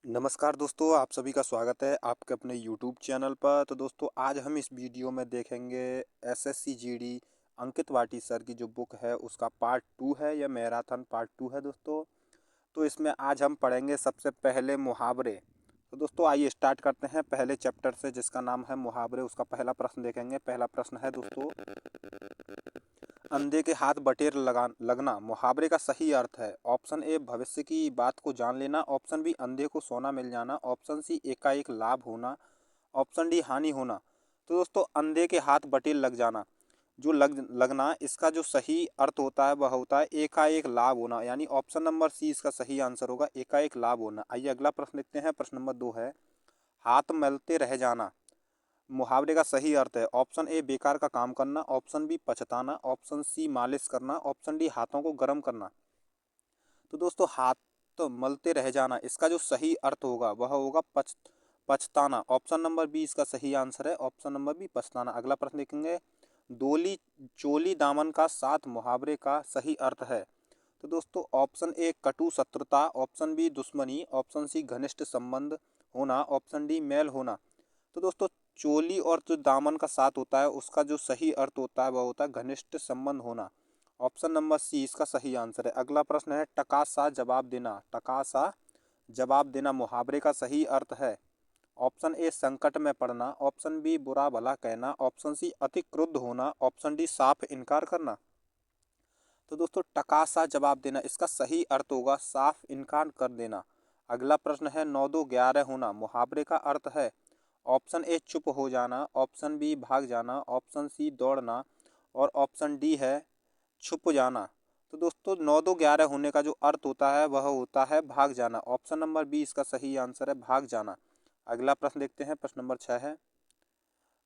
नमस्कार दोस्तों, आप सभी का स्वागत है आपके अपने यूट्यूब चैनल पर। तो दोस्तों आज हम इस वीडियो में देखेंगे एसएससी जीडी अंकित वाटी सर की जो बुक है उसका पार्ट 2 है। यह मैराथन पार्ट 2 है दोस्तों। तो इसमें आज हम पढ़ेंगे सबसे पहले मुहावरे। तो दोस्तों आइए स्टार्ट करते हैं पहले चैप्टर से जिसका नाम है मुहावरे। उसका पहला प्रश्न देखेंगे। पहला प्रश्न है दोस्तों, अंधे के हाथ बटेर लगना मुहावरे का सही अर्थ है। ऑप्शन ए भविष्य की बात को जान लेना, ऑप्शन बी अंधे को सोना मिल जाना, ऑप्शन सी एकाएक लाभ होना, ऑप्शन डी हानि होना। तो दोस्तों अंधे के हाथ बटेर लग जाना, जो लगना, इसका जो सही अर्थ होता है वह होता है एकाएक लाभ होना, यानी ऑप्शन नंबर सी इसका सही आंसर होगा, एकाएक लाभ होना। आइए अगला प्रश्न देखते हैं। प्रश्न नंबर 2 है, हाथ मलते रह जाना मुहावरे का सही अर्थ है। ऑप्शन ए बेकार का काम करना, ऑप्शन बी पछताना, ऑप्शन सी मालिश करना, ऑप्शन डी हाथों को गर्म करना। तो दोस्तों हाथ मलते रह जाना, इसका जो सही अर्थ होगा वह होगा पछताना। ऑप्शन नंबर बी इसका सही आंसर है, ऑप्शन नंबर बी पछताना। अगला प्रश्न देखेंगे, डोली चोली दामन का साथ मुहावरे का सही अर्थ है। तो दोस्तों ऑप्शन ए कटु शत्रुता, ऑप्शन बी दुश्मनी, ऑप्शन सी घनिष्ठ संबंध होना, ऑप्शन डी मेल होना। तो दोस्तों चोली और जो दामन का साथ होता है उसका जो सही अर्थ होता है वह होता है घनिष्ठ संबंध होना। ऑप्शन नंबर सी इसका सही आंसर है। अगला प्रश्न है, टकासा जवाब देना, टकासा जवाब देना मुहावरे का सही अर्थ है। ऑप्शन ए संकट में पड़ना, ऑप्शन बी बुरा भला कहना, ऑप्शन सी अति क्रुद्ध होना, ऑप्शन डी साफ इनकार करना। तो दोस्तों टकासा जवाब देना, इसका सही अर्थ होगा साफ इनकार कर देना। अगला प्रश्न है, 9 2 11 होना मुहावरे का अर्थ है। ऑप्शन ए चुप हो जाना, ऑप्शन बी भाग जाना, ऑप्शन सी दौड़ना और ऑप्शन डी है छुप जाना। तो दोस्तों 9 2 11 होने का जो अर्थ होता है वह होता है भाग जाना। ऑप्शन नंबर बी इसका सही आंसर है, भाग जाना। अगला प्रश्न देखते हैं। प्रश्न नंबर 6 है,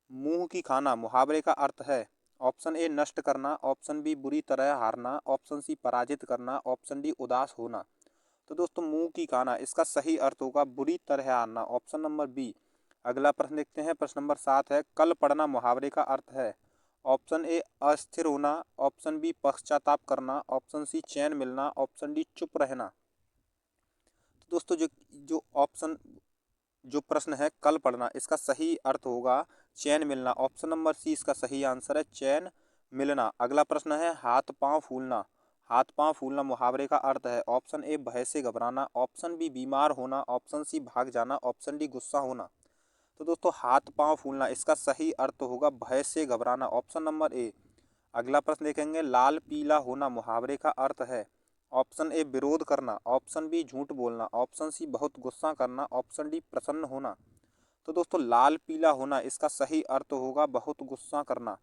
मुंह की खाना मुहावरे का अर्थ है। ऑप्शन ए नष्ट करना, ऑप्शन बी बुरी तरह हारना, ऑप्शन सी पराजित करना, ऑप्शन डी उदास होना। तो दोस्तों मुंह की खाना, इसका सही अर्थ होगा बुरी तरह हारना, ऑप्शन नंबर बी। अगला प्रश्न देखते हैं। प्रश्न नंबर 7 है, कल पढ़ना मुहावरे का अर्थ है। ऑप्शन ए अस्थिर होना, ऑप्शन बी पश्चाताप करना, ऑप्शन सी चैन मिलना, ऑप्शन डी चुप रहना। तो दोस्तों जो जो ऑप्शन जो प्रश्न है कल पढ़ना, इसका सही अर्थ होगा चैन मिलना। ऑप्शन नंबर सी इसका सही आंसर है, चैन मिलना। अगला प्रश्न है, हाथ पांव फूलना, हाथ पांव फूलना मुहावरे का अर्थ है। ऑप्शन ए भय से घबराना, ऑप्शन बी बीमार होना, ऑप्शन सी भाग जाना, ऑप्शन डी गुस्सा होना। तो दोस्तों हाथ पांव फूलना, इसका सही अर्थ होगा भय से घबराना, ऑप्शन नंबर ए। अगला प्रश्न देखेंगे, लाल पीला होना मुहावरे का अर्थ है। ऑप्शन ए विरोध करना, ऑप्शन बी झूठ बोलना, ऑप्शन सी बहुत गुस्सा करना, ऑप्शन डी प्रसन्न होना। तो दोस्तों लाल पीला होना, इसका सही अर्थ होगा बहुत गुस्सा करना,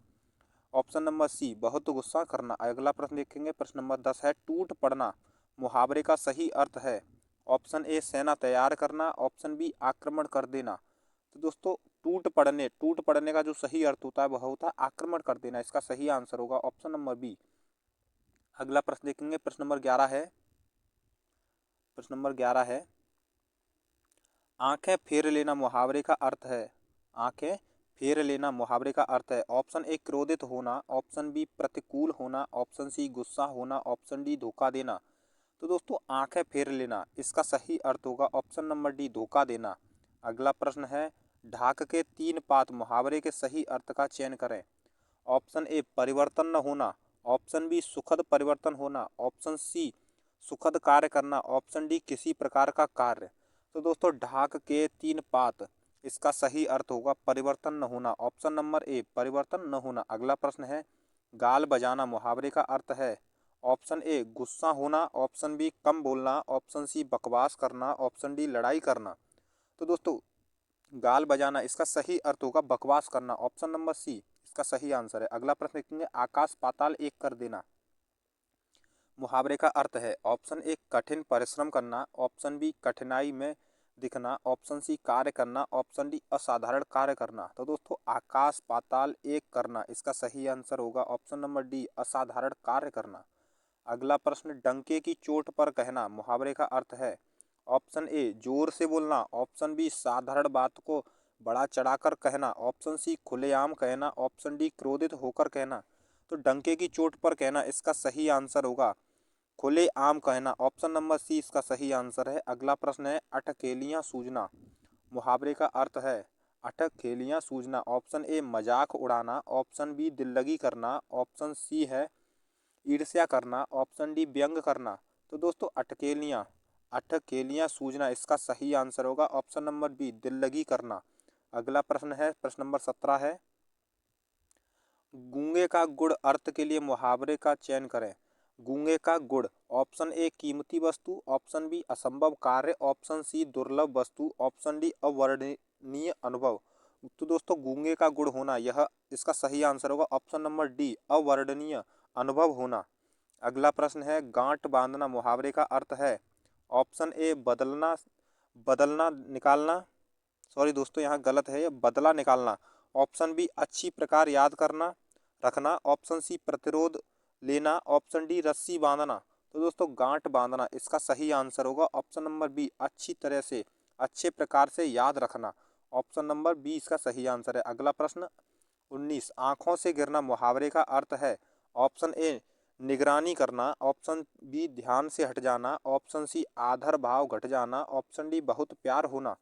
ऑप्शन नंबर सी बहुत गुस्सा करना। अगला प्रश्न देखेंगे। प्रश्न नंबर 10 है, टूट पड़ना मुहावरे का सही अर्थ है। ऑप्शन ए सेना तैयार करना, ऑप्शन बी आक्रमण कर देना। तो दोस्तों टूट पड़ने का जो सही अर्थ होता है वह होता है आक्रमण कर देना, इसका सही आंसर होगा ऑप्शन नंबर बी। अगला प्रश्न देखेंगे। प्रश्न नंबर 11 है, प्रश्न नंबर 11 है, आंखें फेर लेना मुहावरे का अर्थ है। आंखें फेर लेना मुहावरे का अर्थ है। ऑप्शन ए क्रोधित होना, ऑप्शन बी प्रतिकूल होना, ऑप्शन सी गुस्सा होना, ऑप्शन डी धोखा देना। तो दोस्तों आंखें फेर लेना, इसका सही अर्थ होगा ऑप्शन नंबर डी धोखा देना। अगला प्रश्न है, ढाक के 3 पात मुहावरे के सही अर्थ का चयन करें। ऑप्शन ए परिवर्तन न होना, ऑप्शन बी सुखद परिवर्तन होना, ऑप्शन सी सुखद कार्य करना, ऑप्शन डी किसी प्रकार का कार्य। तो दोस्तों ढाक के 3 पात, इसका सही अर्थ होगा परिवर्तन न होना, ऑप्शन नंबर ए परिवर्तन न होना। अगला प्रश्न है, गाल बजाना मुहावरे का अर्थ है। ऑप्शन ए गुस्सा होना, ऑप्शन बी कम बोलना, ऑप्शन सी बकवास करना, ऑप्शन डी लड़ाई करना। तो दोस्तों गाल बजाना, इसका सही अर्थ होगा बकवास करना, ऑप्शन नंबर सी इसका सही आंसर है। अगला प्रश्न देखेंगे, आकाश पाताल एक कर देना मुहावरे का अर्थ है। ऑप्शन ए कठिन परिश्रम करना, ऑप्शन बी कठिनाई में दिखना, ऑप्शन सी कार्य करना, ऑप्शन डी असाधारण कार्य करना। तो दोस्तों आकाश पाताल एक करना, इसका सही आंसर होगा ऑप्शन नंबर डी असाधारण कार्य करना। अगला प्रश्न, डंके की चोट पर कहना मुहावरे का अर्थ है। ऑप्शन ए जोर से बोलना, ऑप्शन बी साधारण बात को बड़ा चढ़ाकर कहना, ऑप्शन सी खुलेआम कहना, ऑप्शन डी क्रोधित होकर कहना। तो डंके की चोट पर कहना, इसका सही आंसर होगा खुले आम कहना, ऑप्शन नंबर सी इसका सही आंसर है। अगला प्रश्न है अटखेलियाँ सूझना, मुहावरे का अर्थ है अटखेलियाँ सूझना। ऑप्शन ए मजाक उड़ाना, ऑप्शन बी दिल लगी करना, ऑप्शन सी है ईर्ष्या करना, ऑप्शन डी व्यंग करना। तो दोस्तों अटखेलियाँ सूझना इसका सही आंसर होगा ऑप्शन नंबर बी दिल लगी करना। अगला प्रश्न है प्रश्न नंबर 17 है गूंगे का गुड़ अर्थ के लिए मुहावरे का चयन करें। गूंगे का गुड़, ऑप्शन ए कीमती वस्तु, ऑप्शन बी असंभव कार्य, ऑप्शन सी दुर्लभ वस्तु, ऑप्शन डी अवर्णनीय अनुभव। तो दोस्तों गूंगे का गुड़ होना यह इसका सही आंसर होगा ऑप्शन नंबर डी अवर्णनीय अनुभव होना। अगला प्रश्न है गांठ बांधना, मुहावरे का अर्थ है ऑप्शन ए बदलना बदलना निकालना, सॉरी दोस्तों यहाँ गलत है, ये बदला निकालना, ऑप्शन बी अच्छी प्रकार याद करना रखना, ऑप्शन सी प्रतिरोध लेना, ऑप्शन डी रस्सी बांधना। तो दोस्तों गांठ बांधना इसका सही आंसर होगा ऑप्शन नंबर बी अच्छी तरह से अच्छे प्रकार से याद रखना, ऑप्शन नंबर बी इसका सही आंसर है। अगला प्रश्न 19 आंखों से गिरना, मुहावरे का अर्थ है ऑप्शन ए निगरानी करना, ऑप्शन बी ध्यान से हट जाना, ऑप्शन सी आदर भाव घट जाना, ऑप्शन डी बहुत प्यार होना।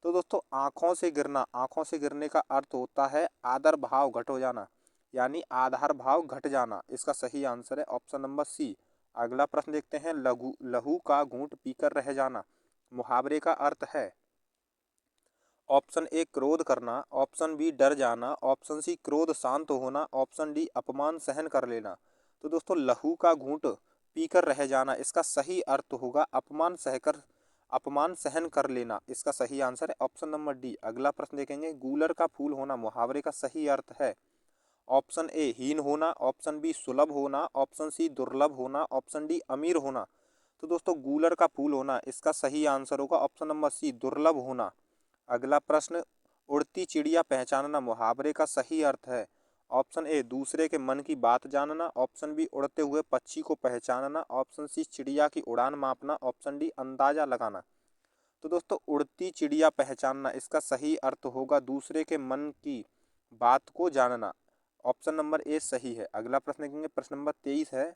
तो दोस्तों आंखों से गिरना, आंखों से गिरने का अर्थ होता है आदर भाव घट हो जाना, यानी आधार भाव घट जाना। इसका सही आंसर है ऑप्शन नंबर सी। अगला प्रश्न देखते हैं लहू का घूंट पीकर रह जाना, मुहावरे का अर्थ है ऑप्शन ए क्रोध करना, ऑप्शन बी डर जाना, ऑप्शन सी क्रोध शांत होना, ऑप्शन डी अपमान सहन कर लेना। तो दोस्तों लहू का घूंट पीकर रह जाना इसका सही अर्थ होगा अपमान सहन कर लेना। इसका सही आंसर है ऑप्शन नंबर डी। अगला प्रश्न देखेंगे गूलर का फूल होना, मुहावरे का सही अर्थ है ऑप्शन ए हीन होना, ऑप्शन बी सुलभ होना, ऑप्शन सी दुर्लभ होना, ऑप्शन डी अमीर होना। तो दोस्तों गूलर का फूल होना इसका सही आंसर होगा ऑप्शन नंबर सी दुर्लभ होना। अगला प्रश्न उड़ती चिड़िया पहचानना, मुहावरे का सही अर्थ है ऑप्शन ए दूसरे के मन की बात जानना, ऑप्शन बी उड़ते हुए पक्षी को पहचानना, ऑप्शन सी चिड़िया की उड़ान मापना, ऑप्शन डी अंदाजा लगाना। तो दोस्तों उड़ती चिड़िया पहचानना इसका सही अर्थ होगा दूसरे के मन की बात को जानना, ऑप्शन नंबर ए सही है। अगला प्रश्न देखेंगे प्रश्न नंबर 23 है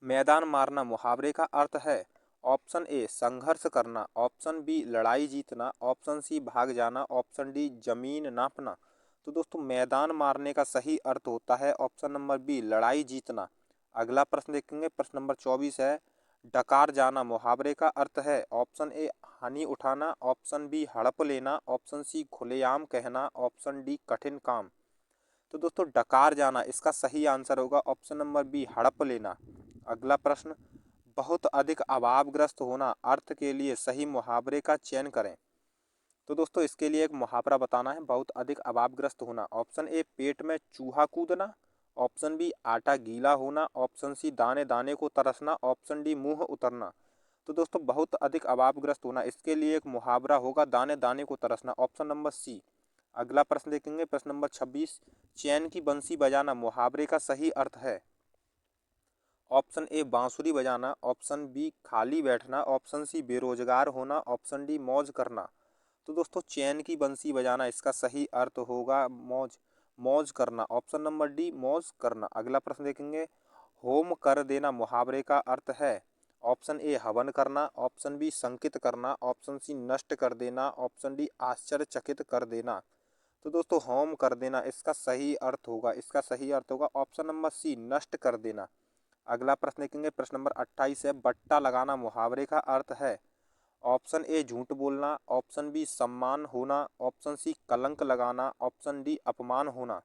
मैदान मारना, मुहावरे का अर्थ है ऑप्शन ए संघर्ष करना, ऑप्शन बी लड़ाई जीतना, ऑप्शन सी भाग जाना, ऑप्शन डी जमीन नापना। तो दोस्तों मैदान मारने का सही अर्थ होता है ऑप्शन नंबर बी लड़ाई जीतना। अगला प्रश्न देखेंगे प्रश्न नंबर 24 है डकार जाना, मुहावरे का अर्थ है ऑप्शन ए हानि उठाना, ऑप्शन बी हड़प लेना, ऑप्शन सी खुलेआम कहना, ऑप्शन डी कठिन काम। तो दोस्तों डकार जाना इसका सही आंसर होगा ऑप्शन नंबर बी हड़प लेना। अगला प्रश्न बहुत अधिक अभावग्रस्त होना, अर्थ के लिए सही मुहावरे का चयन करें। तो दोस्तों इसके लिए एक मुहावरा बताना है बहुत अधिक अभावग्रस्त होना। ऑप्शन ए पेट में चूहा कूदना, ऑप्शन बी आटा गीला होना, ऑप्शन सी दाने दाने को तरसना, ऑप्शन डी मुंह उतरना। तो दोस्तों बहुत अधिक अभावग्रस्त होना इसके लिए एक मुहावरा होगा दाने दाने को तरसना, ऑप्शन नंबर सी। अगला प्रश्न देखेंगे प्रश्न नंबर 26 चैन की बंसी बजाना, मुहावरे का सही अर्थ है ऑप्शन ए बांसुरी बजाना, ऑप्शन बी खाली बैठना, ऑप्शन सी बेरोजगार होना, ऑप्शन डी मौज करना। तो दोस्तों चैन की बंसी बजाना इसका सही अर्थ होगा मौज करना, ऑप्शन नंबर डी मौज करना। अगला प्रश्न देखेंगे होम कर देना, मुहावरे का अर्थ है ऑप्शन ए हवन करना, ऑप्शन बी संकित करना, ऑप्शन सी नष्ट कर देना, ऑप्शन डी आश्चर्यचकित कर देना। तो दोस्तों होम कर देना इसका सही अर्थ होगा ऑप्शन नंबर सी नष्ट कर देना। अगला प्रश्न देखेंगे प्रश्न नंबर 28 है बट्टा लगाना, मुहावरे का अर्थ है ऑप्शन ए झूठ बोलना, ऑप्शन बी सम्मान होना, ऑप्शन सी कलंक लगाना, ऑप्शन डी अपमान होना।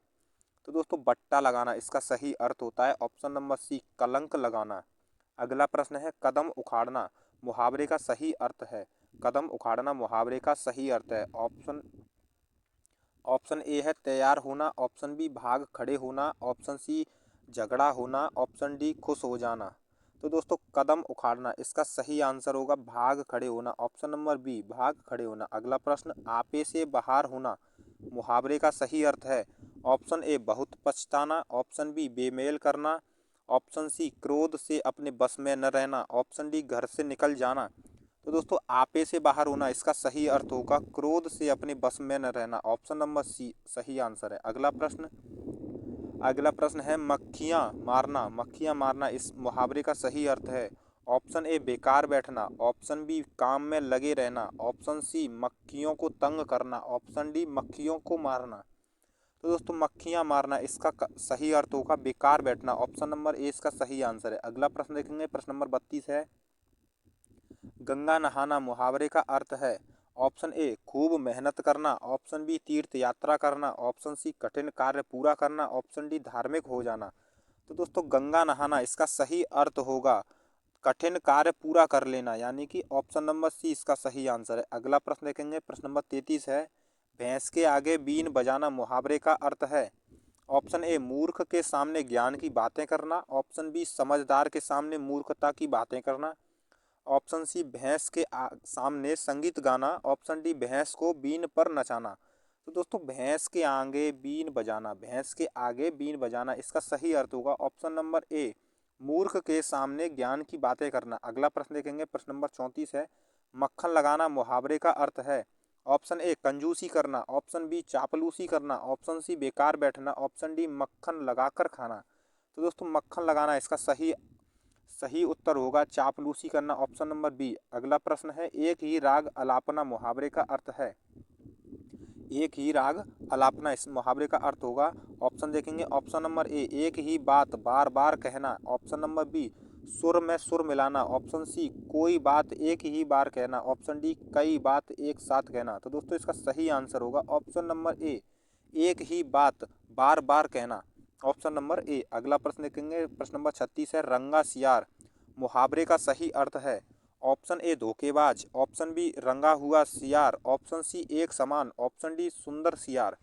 तो दोस्तों बट्टा लगाना इसका सही अर्थ होता है ऑप्शन नंबर सी कलंक लगाना। अगला प्रश्न है कदम उखाड़ना, मुहावरे का सही अर्थ है कदम उखाड़ना, मुहावरे का सही अर्थ है ऑप्शन ए है तैयार होना, ऑप्शन बी भाग खड़े होना, ऑप्शन सी झगड़ा होना, ऑप्शन डी खुश हो जाना। तो दोस्तों कदम उखाड़ना इसका सही आंसर होगा भाग खड़े होना, ऑप्शन नंबर बी भाग खड़े होना। अगला प्रश्न आपे से बाहर होना, मुहावरे का सही अर्थ है ऑप्शन ए बहुत पछताना, ऑप्शन बी बेमेल करना, ऑप्शन सी क्रोध से अपने बस में न रहना, ऑप्शन डी घर से निकल जाना। तो दोस्तों आपे से बाहर होना इसका सही अर्थ होगा क्रोध से अपने बस में न रहना, ऑप्शन नंबर सी सही आंसर है। अगला प्रश्न अगला प्रश्न है मक्खियाँ मारना। मक्खियाँ मारना इस मुहावरे का सही अर्थ है ऑप्शन ए बेकार बैठना, ऑप्शन बी काम में लगे रहना, ऑप्शन सी मक्खियों को तंग करना, ऑप्शन डी मक्खियों को मारना। तो दोस्तों मक्खियाँ मारना इसका सही अर्थ होगा बेकार बैठना। ऑप्शन नंबर ए इसका सही आंसर है। अगला प्रश्न देखेंगे, प्रश्न नंबर 32 है गंगा नहाना मुहावरे का अर्थ है ऑप्शन ए खूब मेहनत करना, ऑप्शन बी तीर्थ यात्रा करना, ऑप्शन सी कठिन कार्य पूरा करना, ऑप्शन डी धार्मिक हो जाना। तो दोस्तों गंगा नहाना इसका सही अर्थ होगा कठिन कार्य पूरा कर लेना, यानी कि ऑप्शन नंबर सी इसका सही आंसर है। अगला प्रश्न देखेंगे, प्रश्न नंबर 33 है भैंस के आगे बीन बजाना मुहावरे का अर्थ है ऑप्शन ए मूर्ख के सामने ज्ञान की बातें करना, ऑप्शन बी समझदार के सामने मूर्खता की बातें करना, ऑप्शन सी भैंस के सामने संगीत गाना, ऑप्शन डी भैंस को बीन पर नचाना। तो दोस्तों भैंस के आगे बीन बजाना, भैंस के आगे बीन बजाना इसका सही अर्थ होगा ऑप्शन नंबर ए मूर्ख के सामने ज्ञान की बातें करना। अगला प्रश्न देखेंगे, प्रश्न नंबर 34 है मक्खन लगाना मुहावरे का अर्थ है ऑप्शन ए कंजूसी करना, ऑप्शन बी चापलूसी करना, ऑप्शन सी बेकार बैठना, ऑप्शन डी मक्खन लगाकर खाना। तो दोस्तों मक्खन लगाना इसका सही सही उत्तर होगा चापलूसी करना, ऑप्शन नंबर बी। अगला प्रश्न है एक ही राग अलापना मुहावरे का अर्थ है एक ही राग अलापना इस मुहावरे का अर्थ होगा ऑप्शन देखेंगे, ऑप्शन नंबर ए एक ही बात बार बार कहना, ऑप्शन नंबर बी सुर में सुर मिलाना, ऑप्शन सी कोई बात एक ही बार कहना, ऑप्शन डी कई बात एक साथ कहना। तो दोस्तों इसका सही आंसर होगा ऑप्शन नंबर ए एक ही बात बार बार कहना, ऑप्शन नंबर ए। अगला प्रश्न देखेंगे, प्रश्न नंबर 36 है रंगा सियार मुहावरे का सही अर्थ है ऑप्शन ए धोखेबाज, ऑप्शन बी रंगा हुआ सियार, ऑप्शन सी एक समान, ऑप्शन डी सुंदर सियार।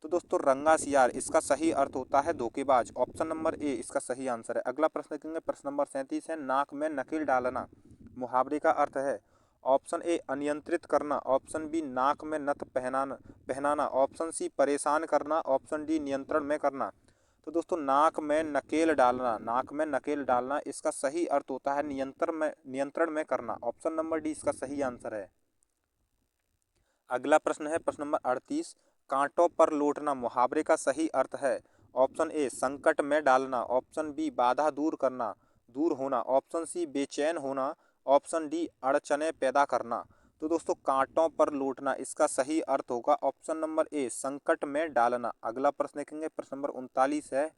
तो दोस्तों रंगा सियार इसका सही अर्थ होता है धोखेबाज, ऑप्शन नंबर ए इसका सही आंसर है। अगला प्रश्न देखेंगे, प्रश्न नंबर 37 है नाक में नकेल डालना मुहावरे का अर्थ है ऑप्शन ए अनियंत्रित करना, ऑप्शन बी नाक में नथ पहनाना, ऑप्शन सी परेशान करना, ऑप्शन डी नियंत्रण में करना। तो दोस्तों नाक में नकेल डालना, नाक में नकेल डालना इसका सही अर्थ होता है नियंत्रण में करना, ऑप्शन नंबर डी इसका सही आंसर है। अगला प्रश्न है प्रश्न नंबर 38 कांटों पर लौटना मुहावरे का सही अर्थ है ऑप्शन ए संकट में डालना, ऑप्शन बी बाधा दूर होना, ऑप्शन सी बेचैन होना, ऑप्शन डी अड़चने पैदा करना। तो दोस्तों कांटों पर लौटना इसका सही अर्थ होगा ऑप्शन नंबर ए संकट में डालना। अगला प्रश्न देखेंगे, प्रश्न नंबर 39 है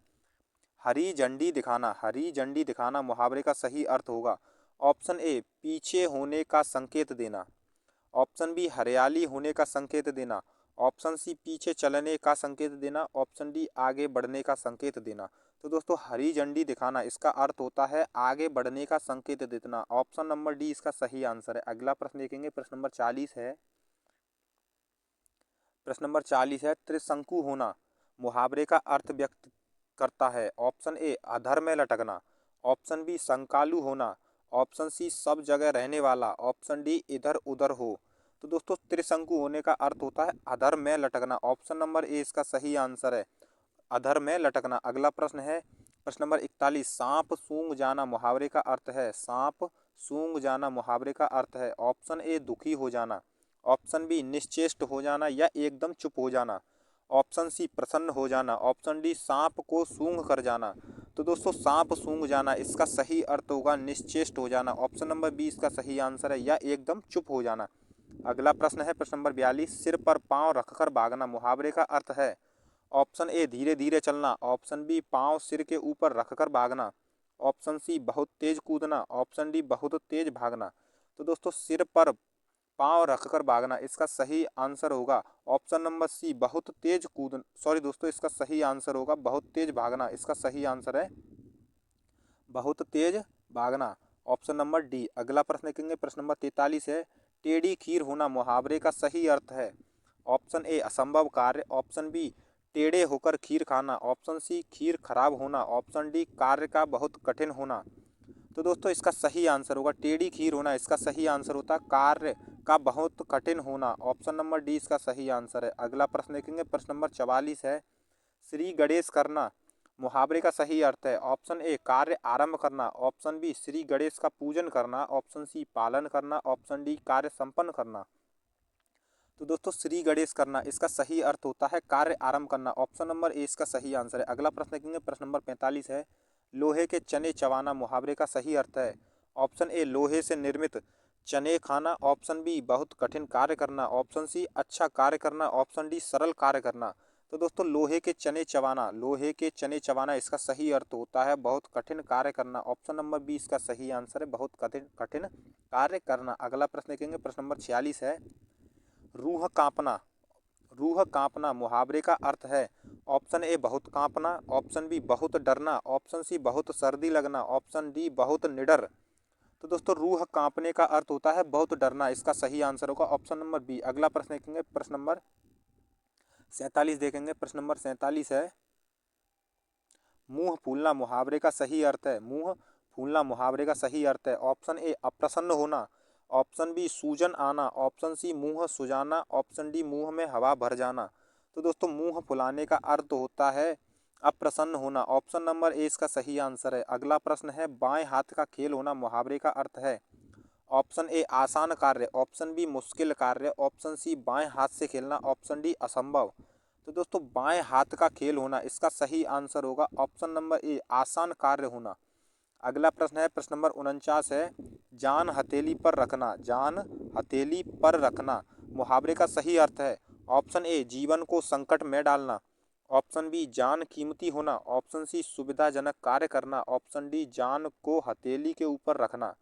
हरी झंडी दिखाना मुहावरे का सही अर्थ होगा ऑप्शन ए पीछे होने का संकेत देना, ऑप्शन बी हरियाली होने का संकेत देना, ऑप्शन सी पीछे चलने का संकेत देना, ऑप्शन डी आगे बढ़ने का संकेत देना। तो दोस्तों हरी झंडी दिखाना इसका अर्थ होता है आगे बढ़ने का संकेत देना, ऑप्शन नंबर डी इसका सही आंसर है। अगला प्रश्न देखेंगे, प्रश्न नंबर 40 है त्रिशंकु होना मुहावरे का अर्थ व्यक्त करता है ऑप्शन ए अधर में लटकना, ऑप्शन बी संकालू होना, ऑप्शन सी सब जगह रहने वाला, ऑप्शन डी इधर उधर हो। तो दोस्तों त्रिशंकु होने का अर्थ होता है अधर में लटकना, ऑप्शन नंबर ए इसका सही आंसर है अधर में लटकना। अगला प्रश्न है प्रश्न नंबर 41 सांप सूंघ जाना मुहावरे का अर्थ है सांप सूंघ जाना मुहावरे का अर्थ है ऑप्शन ए दुखी हो जाना, ऑप्शन बी निश्चेष्ट हो जाना या एकदम चुप हो जाना, ऑप्शन सी प्रसन्न हो जाना, ऑप्शन डी सांप को सूंघ कर जाना। तो दोस्तों सांप सूंघ जाना इसका सही अर्थ होगा निश्चेष्ट हो जाना, ऑप्शन नंबर बी इसका सही आंसर है या एकदम चुप हो जाना। अगला प्रश्न है प्रश्न नंबर 42 सिर पर पांव रखकर भागना मुहावरे का अर्थ है ऑप्शन ए धीरे धीरे चलना, ऑप्शन बी पांव सिर के ऊपर रखकर भागना, ऑप्शन सी बहुत तेज कूदना, ऑप्शन डी बहुत तेज भागना। तो दोस्तों सिर पर पांव रखकर भागना इसका सही आंसर होगा ऑप्शन नंबर सी बहुत तेज कूदना, सॉरी दोस्तों इसका सही आंसर होगा बहुत तेज भागना, इसका सही आंसर है बहुत तेज भागना, ऑप्शन नंबर डी। अगला प्रश्न देखेंगे, प्रश्न नंबर 43 है टेढ़ी खीर होना मुहावरे का सही अर्थ है ऑप्शन ए असंभव कार्य, ऑप्शन बी टेढ़े होकर खीर खाना, ऑप्शन सी खीर खराब होना, ऑप्शन डी कार्य का बहुत कठिन होना। तो दोस्तों इसका सही आंसर होगा टेढ़ी खीर होना, इसका सही आंसर होता है कार्य का बहुत कठिन होना, ऑप्शन नंबर डी इसका सही आंसर है। अगला प्रश्न देखेंगे, प्रश्न नंबर 44 है श्री गणेश करना मुहावरे का सही अर्थ है ऑप्शन ए कार्य आरंभ करना, ऑप्शन बी श्री गणेश का पूजन करना, ऑप्शन सी पालन करना, ऑप्शन डी कार्य संपन्न करना। तो दोस्तों श्री गणेश करना इसका सही अर्थ होता है कार्य आरंभ करना। ऑप्शन नंबर ए इसका सही आंसर है। अगला प्रश्न देखेंगे, प्रश्न नंबर 45 है, लोहे के चने चबाना मुहावरे का सही अर्थ है। ऑप्शन ए लोहे से निर्मित चने खाना, ऑप्शन बी बहुत कठिन कार्य करना, ऑप्शन सी अच्छा कार्य करना, ऑप्शन डी सरल कार्य करना। तो दोस्तों लोहे के चने चबाना, लोहे के चने चबाना इसका सही अर्थ होता है बहुत कठिन कार्य करना। ऑप्शन नंबर बी इसका सही आंसर है, बहुत कठिन कठिन कार्य करना। अगला प्रश्न देखेंगे, प्रश्न नंबर 46 है, रूह कांपना, रूह कांपना मुहावरे का अर्थ है। ऑप्शन ए बहुत कांपना, ऑप्शन बी बहुत डरना, ऑप्शन सी बहुत सर्दी लगना, ऑप्शन डी बहुत निडर। तो दोस्तों रूह कांपने का अर्थ होता है बहुत डरना, इसका सही आंसर होगा ऑप्शन नंबर बी। अगला प्रश्न देखेंगे, प्रश्न नंबर 47 देखेंगे। प्रश्न नंबर 47 है, मुंह फूलना मुहावरे का सही अर्थ है। मुंह फूलना मुहावरे का सही अर्थ है। ऑप्शन ए अप्रसन्न होना, ऑप्शन बी सूजन आना, ऑप्शन सी मुंह सुजाना, ऑप्शन डी मुंह में हवा भर जाना। तो दोस्तों मुंह फुलाने का अर्थ होता है अप्रसन्न होना। ऑप्शन नंबर ए इसका सही आंसर है। अगला प्रश्न है, बाएं हाथ का खेल होना मुहावरे का अर्थ है। ऑप्शन ए आसान कार्य, ऑप्शन बी मुश्किल कार्य, ऑप्शन सी बाएं हाथ से खेलना, ऑप्शन डी असंभव। तो दोस्तों बाएं हाथ का खेल होना इसका सही आंसर होगा ऑप्शन नंबर ए आसान कार्य होना। अगला प्रश्न है, प्रश्न नंबर 49 है, जान हथेली पर रखना, जान हथेली पर रखना मुहावरे का सही अर्थ है। ऑप्शन ए जीवन को संकट में डालना, ऑप्शन बी जान कीमती होना, ऑप्शन सी सुविधाजनक कार्य करना, ऑप्शन डी जान को हथेली के ऊपर रखना।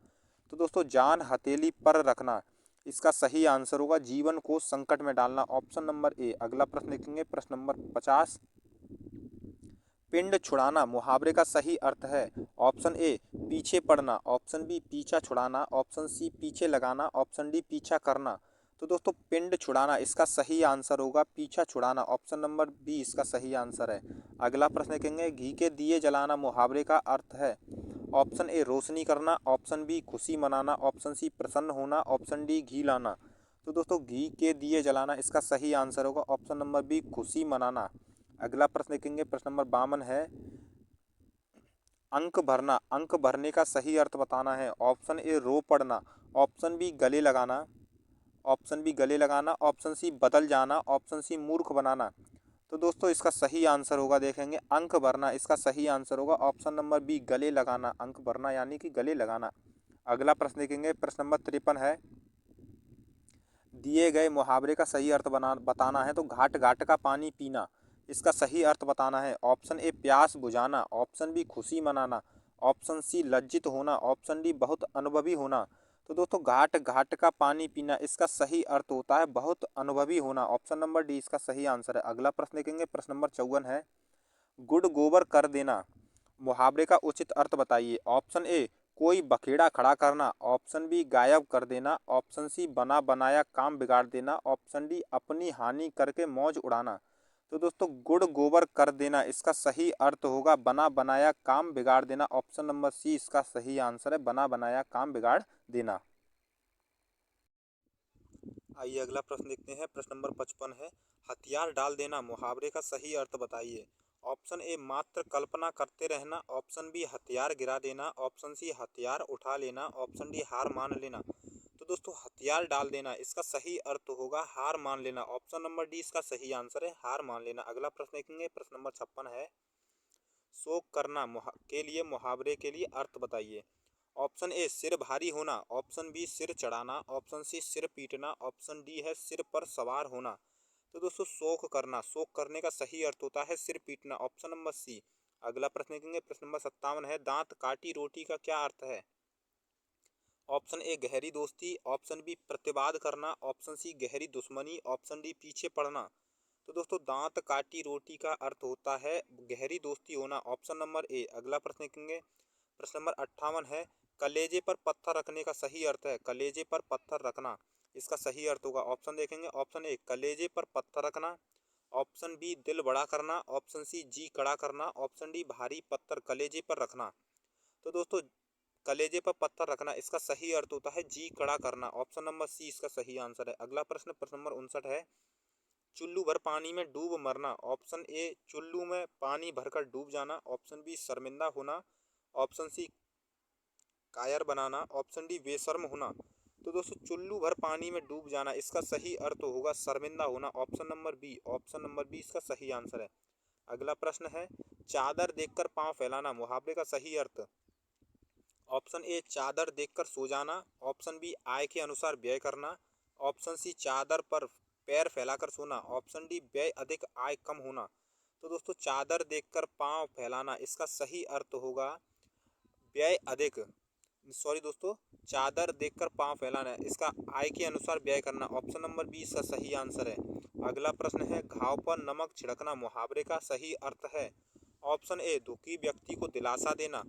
तो दोस्तों जान हथेली पर रखना इसका सही आंसर होगा जीवन को संकट में डालना, ऑप्शन नंबर ए। अगला प्रश्न देखेंगे, प्रश्न नंबर 50, पिंड छुड़ाना मुहावरे का सही अर्थ है। ऑप्शन ए पीछे पड़ना, ऑप्शन बी पीछा छुड़ाना, ऑप्शन सी पीछे लगाना, ऑप्शन डी पीछा करना। तो दोस्तों पिंड छुड़ाना इसका सही आंसर होगा पीछा छुड़ाना, ऑप्शन नंबर बी इसका सही आंसर है। अगला प्रश्न देखेंगे, घी के दिए जलाना मुहावरे का अर्थ है। ऑप्शन ए रोशनी करना, ऑप्शन बी खुशी मनाना, ऑप्शन सी प्रसन्न होना, ऑप्शन डी घी लाना। तो दोस्तों घी के दिए जलाना इसका सही आंसर होगा ऑप्शन नंबर बी खुशी मनाना। अगला प्रश्न देखेंगे, प्रश्न नंबर 52 है, अंक भरना, अंक भरने का सही अर्थ बताना है। ऑप्शन ए रो पड़ना, ऑप्शन बी गले लगाना, ऑप्शन बी गले लगाना, ऑप्शन सी बदल जाना, ऑप्शन सी मूर्ख बनाना। तो दोस्तों इसका सही आंसर होगा, देखेंगे अंक भरना इसका सही आंसर होगा ऑप्शन नंबर बी गले लगाना, अंक भरना यानी कि गले लगाना। अगला प्रश्न देखेंगे, प्रश्न नंबर 53 है, दिए गए मुहावरे का सही अर्थ बताना है। तो घाट घाट का पानी पीना इसका सही अर्थ बताना है। ऑप्शन ए प्यास बुझाना, ऑप्शन बी खुशी मनाना, ऑप्शन सी लज्जित होना, ऑप्शन डी बहुत अनुभवी होना। तो दोस्तों घाट घाट का पानी पीना इसका सही अर्थ होता है बहुत अनुभवी होना, ऑप्शन नंबर डी इसका सही आंसर है। अगला प्रश्न देखेंगे, प्रश्न नंबर 54 है, गुड़ गोबर कर देना मुहावरे का उचित अर्थ बताइए। ऑप्शन ए कोई बखेड़ा खड़ा करना, ऑप्शन बी गायब कर देना, ऑप्शन सी बना बनाया काम बिगाड़ देना, ऑप्शन डी अपनी हानि करके मौज उड़ाना। तो दोस्तों गुड़ गोबर कर देना इसका सही अर्थ होगा बना बनाया काम बिगाड़ देना, ऑप्शन नंबर सी इसका सही आंसर है बना बनाया काम बिगाड़ देना। आइए अगला प्रश्न देखते हैं, प्रश्न नंबर 55 है, हथियार डाल देना मुहावरे का सही अर्थ बताइए। ऑप्शन ए मात्र कल्पना करते रहना, ऑप्शन बी हथियार गिरा देना, ऑप्शन सी हथियार उठा लेना, ऑप्शन डी हार मान लेना। तो दोस्तों हथियार डाल देना इसका सही अर्थ होगा हार मान लेना, ऑप्शन नंबर डी इसका सही आंसर है हार मान लेना। अगला प्रश्न देखेंगे, प्रश्न नंबर 56 है, शोक करना के लिए मुहावरे के लिए अर्थ बताइए। ऑप्शन ए सिर भारी होना, ऑप्शन बी सिर चढ़ाना, ऑप्शन सी सिर पीटना, ऑप्शन डी है सिर पर सवार होना। तो दोस्तों शोक करना, शोक करने का सही अर्थ होता है सिर पीटना, ऑप्शन नंबर सी। अगला प्रश्न देखेंगे, प्रश्न नंबर 57 है, दांत काटी रोटी का क्या अर्थ है। ऑप्शन ए गहरी दोस्ती, ऑप्शन बी प्रतिवाद करना, ऑप्शन सी गहरी दुश्मनी, ऑप्शन डी पीछे पड़ना। तो दोस्तों दांत काटी रोटी का अर्थ होता है गहरी दोस्ती होना, ऑप्शन नंबर ए। अगला प्रश्न देखेंगे, प्रश्न नंबर 58 है, कलेजे पर पत्थर रखने का सही अर्थ है। कलेजे पर पत्थर रखना इसका सही अर्थ होगा, ऑप्शन देखेंगे, ऑप्शन ए कलेजे पर पत्थर रखना, ऑप्शन बी दिल बड़ा करना, ऑप्शन सी जी कड़ा करना, ऑप्शन डी भारी पत्थर कलेजे पर रखना। तो दोस्तों कलेजे पर पत्थर रखना इसका सही अर्थ होता है जी कड़ा करना, ऑप्शन नंबर सी इसका सही आंसर है। अगला प्रश्न, प्रश्न नंबर 59 है, चुल्लू भर पानी में डूब मरना। ऑप्शन ए चुल्लू में पानी भरकर डूब जाना, ऑप्शन बी शर्मिंदा होना, ऑप्शन सी कायर बनाना, ऑप्शन डी बेशर्म होना। तो दोस्तों चुल्लू भर पानी में डूब जाना, इसका सही अर्थ होगा शर्मिंदा होना। Option number B, option number B इसका सही आंसर है। अगला प्रश्न है चादर देखकर पांव फैलाना, मुहावरे का सही अर्थ। ऑप्शन ए चादर देखकर सो जाना, ऑप्शन बी आय के अनुसार व्यय करना, ऑप्शन सी चादर पर पैर फैलाकर सोना, ऑप्शन डी व्यय अधिक आय कम होना। तो दोस्तों चादर देखकर पांव फैलाना, इसका सही अर्थ होगा व्यय अधिक, सॉरी दोस्तों, चादर देखकर पांव फैलाना, इसका आय के अनुसार व्यय करना। ऑप्शन नंबर बी इसका सही आंसर है। अगला प्रश्न है घाव पर नमक छिड़कना, मुहावरे का सही अर्थ है। ऑप्शन ए दुखी व्यक्ति को दिलासा देना,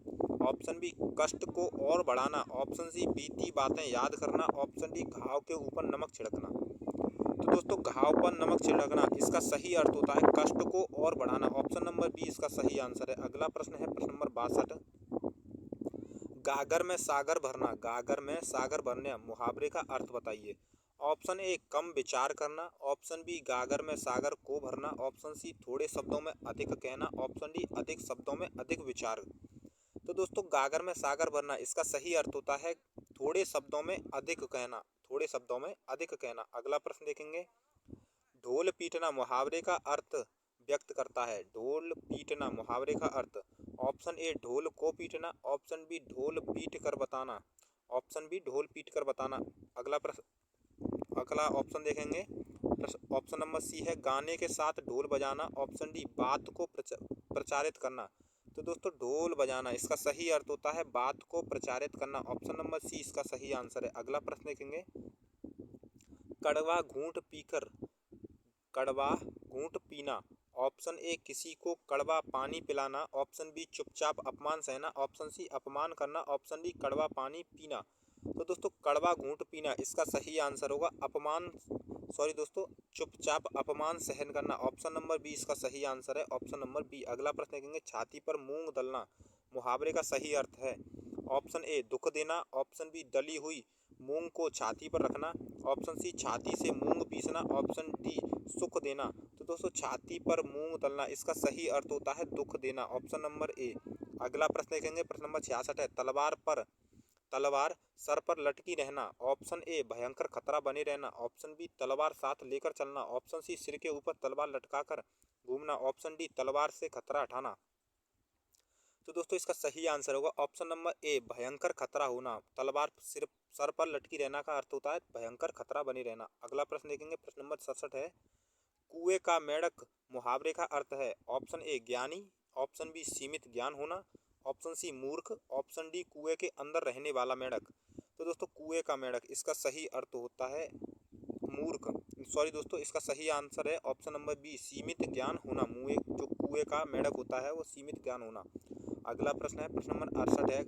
ऑप्शन बी कष्ट को और बढ़ाना, ऑप्शन सी बीती बातें याद करना, ऑप्शन डी घाव के ऊपर नमक छिड़कना। तो दोस्तों घाव पर नमक छिड़कना, इसका सही अर्थ होता है कष्ट को और बढ़ाना। ऑप्शन नंबर बी इसका सही आंसर है। अगला प्रश्न है प्रश्न नंबर 62, गागर में सागर भरना, गागर में सागर भरने, मुहावरे का अर्थ बताइए। ऑप्शन ए कम विचार करना, ऑप्शन बी गागर में सागर को भरना, ऑप्शन सी थोड़े शब्दों में अधिक कहना, ऑप्शन डी अधिक शब्दों में अधिक विचार। तो दोस्तों गागर में सागर भरना, इसका सही अर्थ होता है थोड़े शब्दों में अधिक कहना, थोड़े शब्दों में अधिक कहना। अगला प्रश्न देखेंगे ढोल पीटना, मुहावरे का अर्थ व्यक्त करता है। ढोल पीटना, मुहावरे का अर्थ। ऑप्शन ए ढोल को पीटना, ऑप्शन बी ढोल पीट कर बताना, ऑप्शन बी ढोल पीट कर बताना। अगला प्रश्न, अगला ऑप्शन देखेंगे ऑप्शन नंबर सी है गाने के साथ ढोल बजाना, ऑप्शन डी बात को प्रचारित करना। तो दोस्तों ढोल बजाना, इसका सही अर्थ होता है बात को प्रचारित करना। ऑप्शन नंबर सी इसका सही आंसर है। अगला प्रश्न देखेंगे कड़वा घूंट पीकर, कड़वा घूंट पीना, ऑप्शन ए किसी को कड़वा पानी पिलाना, ऑप्शन बी चुपचाप अपमान सहना, ऑप्शन सी अपमान करना, ऑप्शन डी कड़वा पानी पीना। तो दोस्तों कड़वा घूंट पीना, इसका सही आंसर होगा अपमान, सॉरी दोस्तों, चुपचाप अपमान सहन करना। ऑप्शन नंबर बी इसका सही आंसर है, ऑप्शन नंबर बी। अगला प्रश्न देखेंगे छाती पर मूंग दलना, मुहावरे का सही अर्थ है। ऑप्शन ए दुख देना, ऑप्शन बी दली हुई मूंग को छाती पर रखना, ऑप्शन सी छाती से मूंग पीसना, ऑप्शन डी सुख देना। तो दोस्तों छाती पर मूंग दलना, इसका सही अर्थ होता है दुख देना। Option number A. अगला प्रश्न देखेंगे प्रश्न नंबर 66 है तलवार सर पर लटकी रहना, ऑप्शन ए भयंकर खतरा बने रहना, ऑप्शन बी तलवार साथ लेकर चलना, ऑप्शन सी सिर के ऊपर तलवार लटकाकर घूमना, ऑप्शन डी तलवार से खतरा हटाना। तो दोस्तों इसका सही आंसर होगा ऑप्शन नंबर ए भयंकर खतरा होना। तलवार सिर्फ सर पर लटकी रहना का अर्थ होता है भयंकर खतरा बने रहना। अगला प्रश्न देखेंगे प्रश्न नंबर 67 है कुएं का मेंढक, मुहावरे का अर्थ है। ऑप्शन ए ज्ञानी, ऑप्शन बी सीमित ज्ञान होना, ऑप्शन सी मूर्ख, ऑप्शन डी कुएं के अंदर रहने वाला मेंढक। तो दोस्तों कुएं का मेंढक, इसका सही अर्थ होता है मूर्ख, सॉरी दोस्तों, इसका सही आंसर है ऑप्शन नंबर बी सीमित ज्ञान होना। मुए जो कुएं का मेंढक होता है वो सीमित ज्ञान होना। अगला प्रश्न है प्रश्न नंबर 68 है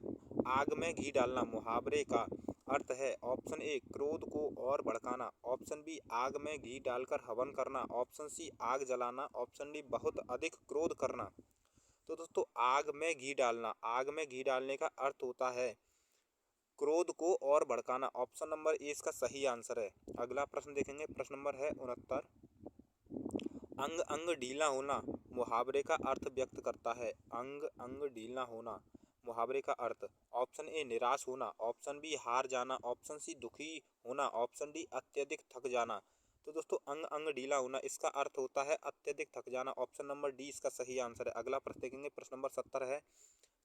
आग में घी डालना, मुहावरे का अर्थ है। ऑप्शन ए क्रोध को और भड़काना, ऑप्शन बी आग में घी डालकर हवन करना, ऑप्शन सी आग जलाना, ऑप्शन डी बहुत अधिक क्रोध करना। तो दोस्तों आग में घी डालना, आग में घी डालने का अर्थ होता है क्रोध को और भड़काना। ऑप्शन नंबर ए इसका सही आंसर है। अगला प्रश्न देखेंगे प्रश्न नंबर है 69, अंग अंग ढीला होना, मुहावरे का अर्थ व्यक्त करता है। अंग अंग ढीला होना, मुहावरे का अर्थ। ऑप्शन ए निराश होना, ऑप्शन बी हार जाना, ऑप्शन सी दुखी होना, ऑप्शन डी अत्यधिक थक जाना। तो दोस्तों अंग अंग ढीला होना, इसका अर्थ होता है अत्यधिक थक जाना। ऑप्शन नंबर डी इसका सही आंसर है। अगला प्रश्न देखेंगे प्रश्न नंबर 70 है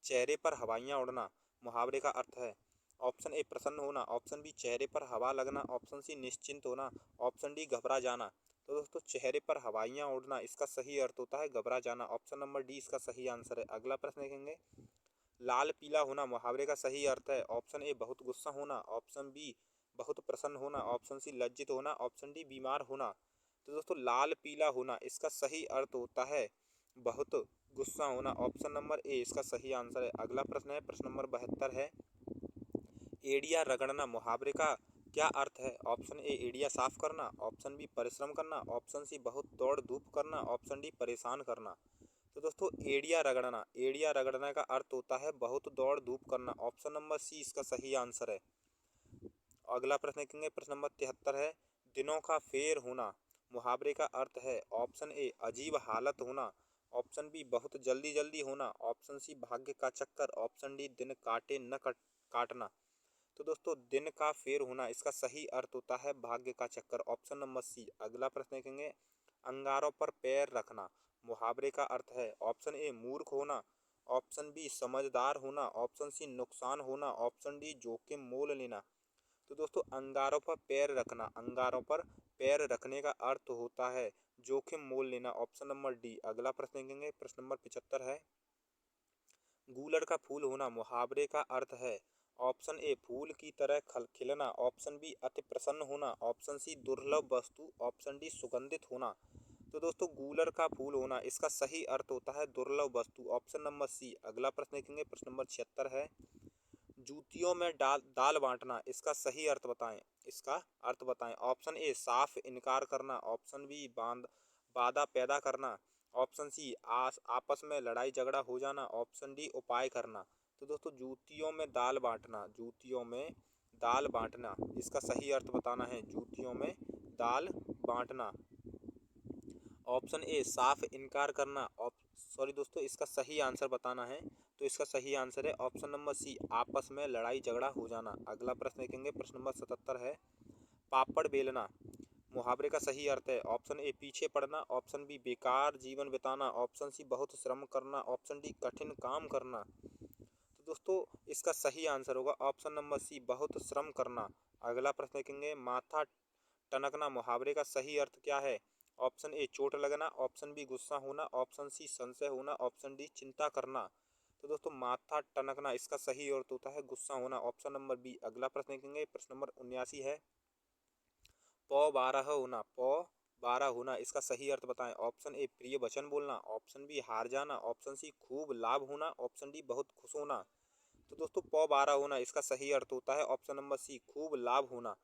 चेहरे पर हवाइयाँ उड़ना, मुहावरे का अर्थ है। ऑप्शन ए प्रसन्न होना, ऑप्शन बी चेहरे पर हवा लगना, ऑप्शन सी निश्चिंत होना, ऑप्शन डी घबरा जाना। तो दोस्तों चेहरे पर हवाइयाँ उड़ना, इसका सही अर्थ होता है घबरा जाना। ऑप्शन नंबर डी इसका सही आंसर है। अगला प्रश्न देखेंगे लाल पीला होना, मुहावरे का सही अर्थ है। ऑप्शन ए बहुत गुस्सा होना, ऑप्शन बी बहुत प्रसन्न होना, ऑप्शन सी लज्जित होना, ऑप्शन डी बीमार होना। तो दोस्तों लाल पीला होना, इसका सही अर्थ होता है बहुत गुस्सा होना। ऑप्शन नंबर ए इसका सही आंसर है। अगला प्रश्न है प्रश्न नंबर 72 है एड़िया रगड़ना, मुहावरे का क्या अर्थ है। ऑप्शन ए एड़िया साफ करना, ऑप्शन बी परिश्रम करना, ऑप्शन सी बहुत दौड़ धूप करना, ऑप्शन डी परेशान करना। तो दोस्तों एड़िया रगड़ना, एड़िया रगड़ने का अर्थ होता है बहुत दौड़ धूप करना। ऑप्शन नंबर सी इसका सही आंसर है। अगला प्रश्न देखेंगे प्रश्न नंबर 73 है दिनों का फेर होना, मुहावरे का अर्थ है। ऑप्शन ए अजीब हालत होना, ऑप्शन बी बहुत जल्दी जल्दी होना, ऑप्शन सी भाग्य का चक्कर, ऑप्शन डी दिन काटे न काटना। तो दोस्तों दिन का फेर होना इसका सही अर्थ होता है भाग्य का चक्कर। Option number C. अगला प्रश्न देखेंगे, अंगारों पर पैर रखना मुहावरे का अर्थ है। ऑप्शन ए मूर्ख होना, ऑप्शन बी समझदार होना, ऑप्शन सी नुकसान होना, ऑप्शन डी जोखिम मोल लेना। तो दोस्तों अंगारों पर पैर रखना, अंगारों पर पैर रखने का अर्थ होता है जोखिम मोल लेना। Option number D. अगला प्रश्न देखेंगे, प्रश्न नंबर 75 है, गूलर का फूल होना मुहावरे का अर्थ है। ऑप्शन ए फूल की तरह खिलना, ऑप्शन बी अति प्रसन्न होना, ऑप्शन सी दुर्लभ वस्तु, ऑप्शन डी सुगंधित होना। तो दोस्तों गूलर का फूल होना इसका सही अर्थ होता है दुर्लभ वस्तु। Option number C. अगला प्रश्न देखेंगे, प्रश्न नंबर 76 है, जूतियों में दाल बांटना इसका सही अर्थ बताएं। इसका अर्थ बताएं। ऑप्शन ए साफ इनकार करना, ऑप्शन बी बाधा पैदा करना, ऑप्शन सी आपस में लड़ाई झगड़ा हो जाना, ऑप्शन डी उपाय करना। तो दोस्तों जूतियों में दाल बांटना, जूतियों में दाल बांटना इसका सही अर्थ बताना है, जूतियों में दाल बांटना। ऑप्शन ए साफ इनकार करना, सॉरी दोस्तों इसका सही आंसर बताना है। तो इसका सही आंसर है ऑप्शन नंबर सी, आपस में लड़ाई झगड़ा हो जाना। अगला प्रश्न देखेंगे, प्रश्न नंबर 77 है, पापड़ बेलना मुहावरे का सही अर्थ है। ऑप्शन ए पीछे पड़ना, ऑप्शन बी बेकार जीवन बिताना, ऑप्शन सी बहुत श्रम करना, ऑप्शन डी कठिन काम करना। तो दोस्तों इसका सही आंसर होगा ऑप्शन नंबर सी, बहुत श्रम करना। अगला प्रश्न देखेंगे, माथा टनकना मुहावरे का सही अर्थ क्या है। ऑप्शन ए चोट लगना, ऑप्शन बी गुस्सा होना, ऑप्शन सी संशय होना, ऑप्शन डी चिंता करना। तो दोस्तों माथा टनकना इसका सही अर्थ होता है गुस्सा होना, ऑप्शन नंबर बी। अगला प्रश्न देखेंगे, प्रश्न नंबर 79 है, पौ बारह होना, पौ बारह होना इसका सही अर्थ बताएं। ऑप्शन ए प्रिय वचन बोलना, ऑप्शन बी हार जाना, ऑप्शन सी खूब लाभ होना, ऑप्शन डी बहुत खुश होना। तो दोस्तों पौ बारह होना इसका सही अर्थ होता है ऑप्शन नंबर सी, खूब लाभ होना।